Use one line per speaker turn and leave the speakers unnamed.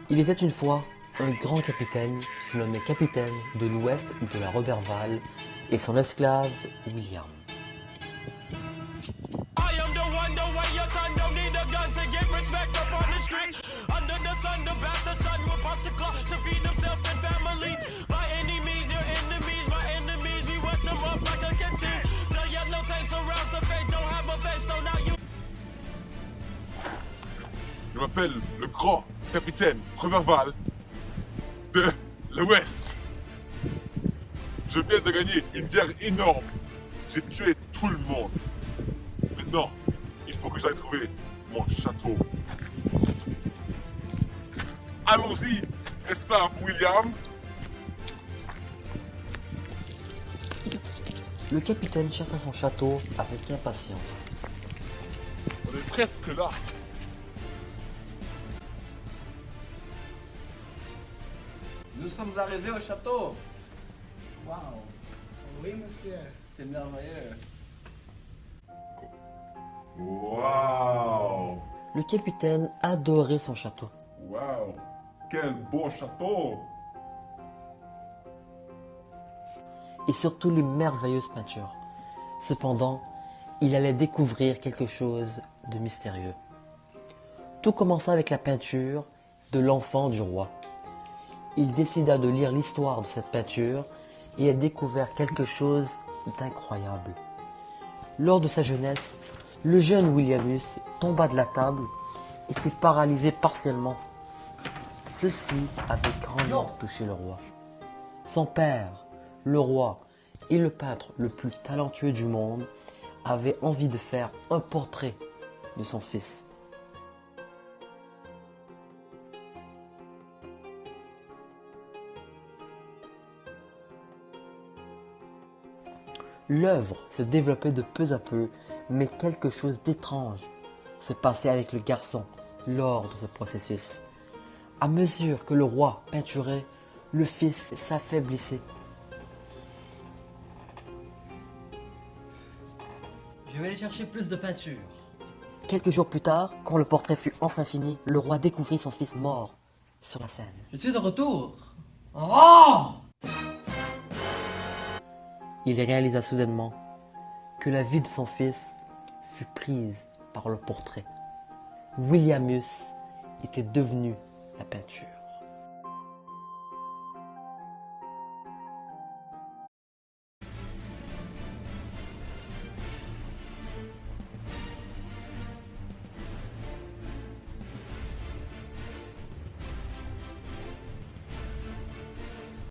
Il était une fois un grand capitaine qui se nommait capitaine de l'ouest de la Roberval et son esclave William.
I am the one, the way your son don't need a gun to get respect up on the street. Under the sun, the bastard son will pop the clock to feed himself and family. My enemies, your enemies, my enemies, we wet them up like a canteen. The yellow tape surrounds the face, don't have a face, so now you.
Je m'appelle le grand capitaine Roberval de l'Ouest. Je viens de gagner une guerre énorme. J'ai tué tout le monde. Maintenant, il faut que j'aille trouver mon château. Allons-y, esclave William.
Le capitaine chercha son château avec impatience.
On est presque là.
Nous sommes arrivés au château.
Wow. Oui, monsieur.
C'est merveilleux.
Waouh!
Le capitaine adorait son château.
Waouh! Quel beau château!
Et surtout les merveilleuses peintures. Cependant, il allait découvrir quelque chose de mystérieux. Tout commença avec la peinture de l'enfant du roi. Il décida de lire l'histoire de cette peinture et a découvert quelque chose d'incroyable. Lors de sa jeunesse, le jeune Williamus tomba de la table et s'est paralysé partiellement. Ceci avait grandement touché le roi. Son père, le roi et le peintre le plus talentueux du monde avaient envie de faire un portrait de son fils. L'œuvre se développait de peu à peu, mais quelque chose d'étrange se passait avec le garçon lors de ce processus. À mesure que le roi peinturait, le fils s'affaiblissait.
Je vais aller chercher plus de peinture.
Quelques jours plus tard, quand le portrait fut enfin fini, le roi découvrit son fils mort sur la scène.
Je suis de retour. Oh!
Il réalisa soudainement que la vie de son fils fut prise par le portrait. Williamus était devenu la peinture.